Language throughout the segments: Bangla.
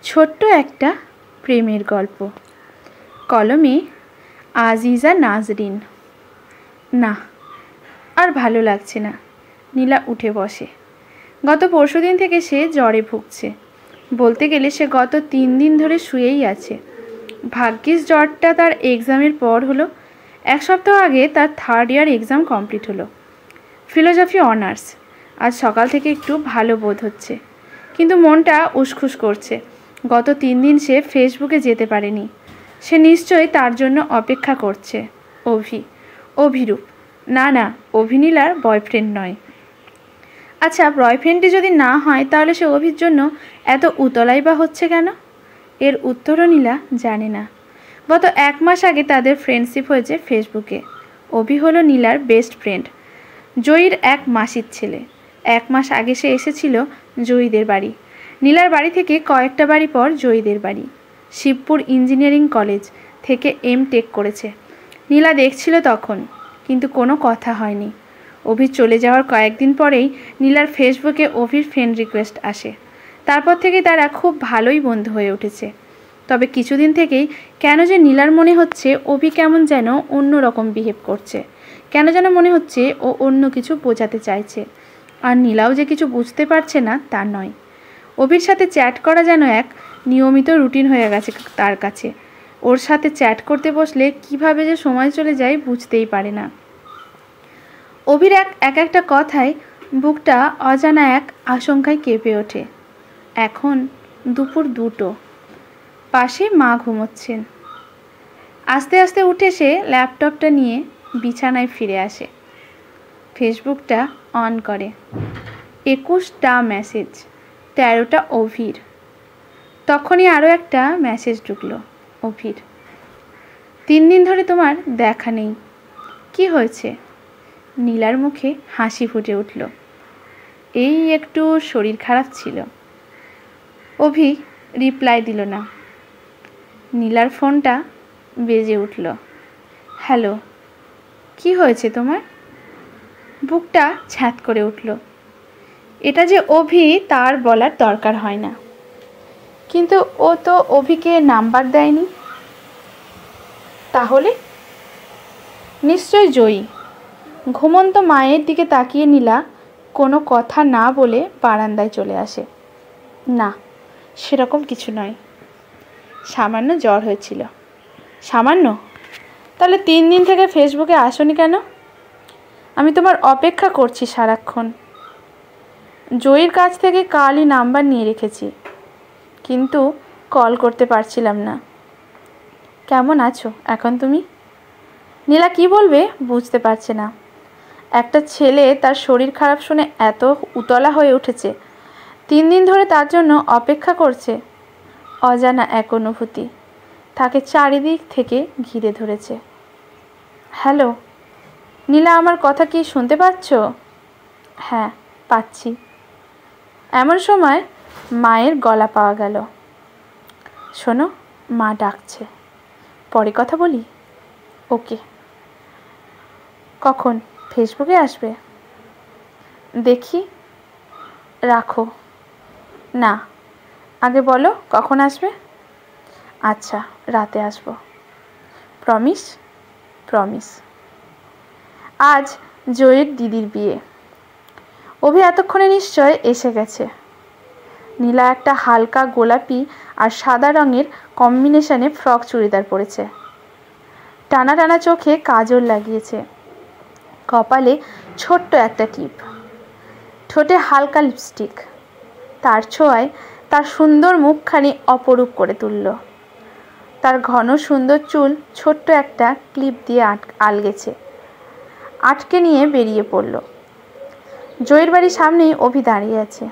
ছোট্ট একটা প্রেমের গল্প। কলমে আজিজা নাজরিন। না, আর ভালো লাগছে না। নীলা উঠে বসে। গত পরশুদিন থেকে সে জ্বরে ভুগছে। বলতে গেলে সে গত 3 দিন ধরে শুয়েই আছে। ভাগ্যিস জ্বরটা তার এক্সামের পর হলো। 1 সপ্তাহ আগে তার 3rd ইয়ার এক্সাম কমপ্লিট হলো, ফিলোসফি অনার্স। আজ সকাল থেকে একটু ভালো বোধ হচ্ছে, কিন্তু মনটা উসখুস করছে। গত 3 দিন সে ফেসবুকে যেতে পারেনি। সে নিশ্চয়ই তার জন্য অপেক্ষা করছে। অভিরূপ। না, অভিনীলার বয়ফ্রেন্ড নয়। আচ্ছা, বয়ফ্রেন্ডটি যদি না হয় তাহলে সে অভির জন্য এত উতলাই বা হচ্ছে কেন? এর উত্তরও নীলা জানে না। গত 1 মাস আগে তাদের ফ্রেন্ডশিপ হয়েছে ফেসবুকে। অভি হলো নীলার বেস্ট ফ্রেন্ড, জয়ীর এক মাসির ছেলে। 1 মাস আগে সে এসেছিল জয়ীদের বাড়ি। নীলার বাড়ি থেকে কয়েকটা বাড়ি পর জয়ীদের বাড়ি। শিবপুর ইঞ্জিনিয়ারিং কলেজ থেকে M.Tech করেছে। নীলা দেখছিল তখন, কিন্তু কোনো কথা হয়নি। অভির চলে যাওয়ার কয়েকদিন পরেই নীলার ফেসবুকে অভির ফ্রেন্ড রিকোয়েস্ট আসে। তারপর থেকে তারা খুব ভালোই বন্ধু হয়ে উঠেছে। তবে কিছুদিন থেকেই কেন যে নীলার মনে হচ্ছে অভি কেমন যেন অন্যরকম বিহেভ করছে। কেন যেন মনে হচ্ছে ও অন্য কিছু বোঝাতে চাইছে। আর নীলাও যে কিছু বুঝতে পারছে না তা নয়। অভির সাথে চ্যাট করা যেন এক নিয়মিত রুটিন হয়ে গেছে তার কাছে। ওর সাথে চ্যাট করতে বসলে কিভাবে যে সময় চলে যায় বুঝতেই পারে না। অভির এক একটা কথায় বুকটা অজানা এক আশঙ্কায় কেঁপে ওঠে। এখন দুপুর 2টো, পাশে মা ঘুমোচ্ছেন। আস্তে আস্তে উঠে সে ল্যাপটপটা নিয়ে বিছানায় ফিরে আসে। ফেসবুকটা অন করে। 21টা মেসেজ, 13টা অভির। তখনই আরও একটা মেসেজ ঢুকলো অভির। 3 দিন ধরে তোমার দেখা নেই, কি হয়েছে? নীলার মুখে হাসি ফুটে উঠল। এই একটু শরীর খারাপ ছিল। অভি রিপ্লাই দিল না। নীলার ফোনটা বেজে উঠল। হ্যালো, কি হয়েছে তোমার? বুকটা ছ্যাঁত করে উঠল। এটা যে অভি তার বলার দরকার হয় না, কিন্তু ও তো অভিকে নাম্বার দেয়নি। তাহলে নিশ্চয় জয়ী। ঘুমন্ত মায়ের দিকে তাকিয়ে নীলা কোনো কথা না বলে বারান্দায় চলে আসে। না, সেরকম কিছু নয়। সামান্য জ্বর হয়েছিল। সামান্য? তাহলে 3 দিন থেকে ফেসবুকে আসোনি কেন? আমি তোমার অপেক্ষা করছি সারাক্ষণ। জয়ীর কাছ থেকে কালই নাম্বার নিয়ে রেখেছি, কিন্তু কল করতে পারছিলাম না। কেমন আছো এখন তুমি? নীলা কি বলবে বুঝতে পারছে না। একটা ছেলে তার শরীর খারাপ শুনে এত উতলা হয়ে উঠেছে, 3 দিন ধরে তার জন্য অপেক্ষা করছে। অজানা এক অনুভূতি তাকে চারিদিক থেকে ঘিরে ধরেছে। হ্যালো নীলা, আমার কথা কি শুনতে পাচ্ছ? হ্যাঁ, পাচ্ছি। এমন সময় মায়ের গলা পাওয়া গেল। শোনো, মা ডাকছে, পরে কথা বলি। ওকে। কখন ফেসবুকে আসবে? দেখি। রাখো। না, আগে বলো কখন আসবে। আচ্ছা, রাতে আসবো। প্রমিস? প্রমিস। আজ জয়ের দিদির বিয়ে। অভি এতক্ষণে নিশ্চয় এসে গেছে। নীলা একটা হালকা গোলাপি আর সাদা রঙের কম্বিনেশনে ফ্রক চুড়িদার পরেছে। টানা টানা চোখে কাজল লাগিয়েছে। কপালে ছোট্ট একটা টিপ, ঠোঁটে হালকা লিপস্টিক। তার ছোঁয়ায় তার সুন্দর মুখখানি অপরূপ করে তুলল। তার ঘন সুন্দর চুল ছোট্ট একটা ক্লিপ দিয়ে আলগেছে। আটকে নিয়ে বেরিয়ে পড়ল। জয়ের বাড়ির সামনেই অভি দাঁড়িয়ে আছে।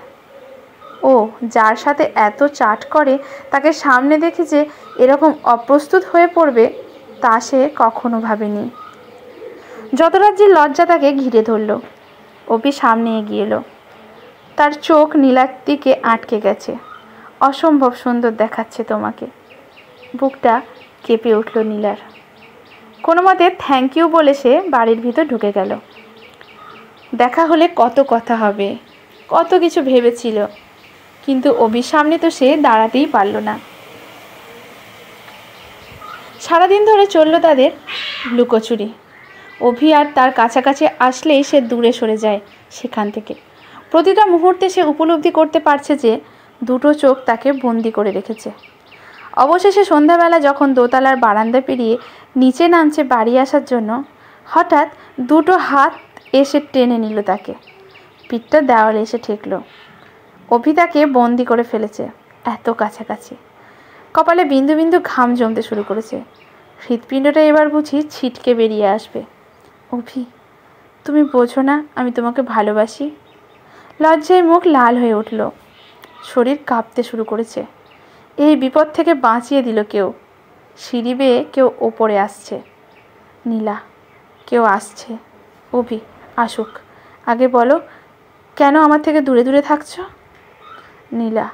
ও যার সাথে এত চাট করে তাকে সামনে দেখে যে এরকম অপ্রস্তুত হয়ে পড়বে তা সে কখনো ভাবেনি। যত রাজ্যের লজ্জা তাকে ঘিরে ধরল। অভি সামনে এগিয়ে এলো। তার চোখ নীলার দিকে আটকে গেছে। অসম্ভব সুন্দর দেখাচ্ছে তোমাকে। বুকটা কেঁপে উঠল নীলার। কোনো মতে থ্যাংক ইউ বলে সে বাড়ির ভিতর ঢুকে গেল। দেখা হলে কত কথা হবে, কত কিছু ভেবেছিল। কিন্তু অভির সামনে তো সে দাঁড়াতেই পারল না। সারাদিন ধরে চলল তাদের লুকোচুরি। অভি আর তার কাছাকাছি আসলেই সে দূরে সরে যায় সেখান থেকে। প্রতিটা মুহূর্তে সে উপলব্ধি করতে পারছে যে দুটো চোখ তাকে বন্দি করে রেখেছে। অবশেষে সন্ধ্যাবেলা যখন দোতলার বারান্দা পেরিয়ে নিচে নামছে বাড়ি আসার জন্য, হঠাৎ দুটো হাত এসে টেনে নিল তাকে। পিঠটা দেওয়ালে এসে ঠেকল। অভি তাকে বন্দি করে ফেলেছে এত কাছাকাছি। কপালে বিন্দু বিন্দু ঘাম জমতে শুরু করেছে। হৃৎপিণ্ডটা এবার বুঝি ছিটকে বেরিয়ে আসবে। অভি, তুমি বোঝো না আমি তোমাকে ভালোবাসি। লজ্জায় মুখ লাল হয়ে উঠল, শরীর কাঁপতে শুরু করেছে। এই বিপদ থেকে বাঁচিয়ে দিল কেউ। সিঁড়ি বেয়ে কেউ ওপরে আসছে। নীলা, কেউ আসছে। অভি, আসুক। আগে বলো, কেন আমার থেকে দূরে দূরে থাকছো? নীলা,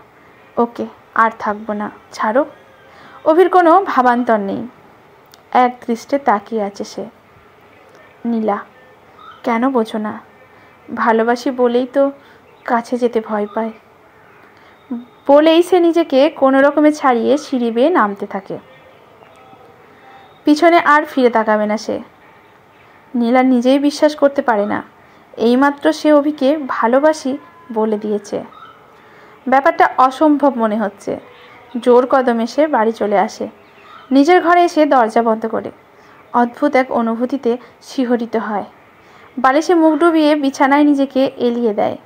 ওকে, আর থাকবো না, ছাড়ো। অভির কোনো ভাবান্তর নেই, এক দৃষ্টে তাকিয়ে আছে সে। নীলা, কেন বোঝো না? ভালোবাসি বলেই তো কাছে যেতে ভয় পায়। বলেই সে নিজেকে কোনো রকমে ছাড়িয়ে সিঁড়ি বেয়ে নামতে থাকে। পিছনে আর ফিরে তাকাবে না সে। নীলা নিজেই বিশ্বাস করতে পারে না এইমাত্র সে অভিকে ভালোবাসি বলে দিয়েছে। ব্যাপারটা অসম্ভব মনে হচ্ছে। জোর কদমে সে বাড়ি চলে আসে। নিজের ঘরে এসে দরজা বন্ধ করে অদ্ভুত এক অনুভূতিতে শিহরিত হয়। বালিশে মুখ ডুবিয়ে বিছানায় নিজেকে এলিয়ে দেয়।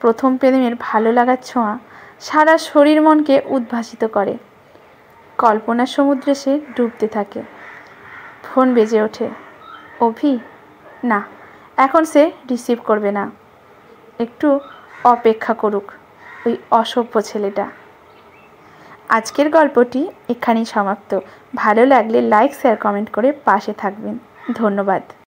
প্রথম প্রেমের ভালো লাগার ছোঁয়া সারা শরীর মনকে উদ্ভাসিত করে। কল্পনার সমুদ্রে সে ডুবতে থাকে। ফোন বেজে ওঠে। অভি? না, এখন সে রিসিভ করবে না। একটু অপেক্ষা করুক ওই অসভ্য ছেলেটা। আজকের গল্পটি এখানেই সমাপ্ত। ভালো লাগলে লাইক, শেয়ার, কমেন্ট করে পাশে থাকবেন। ধন্যবাদ।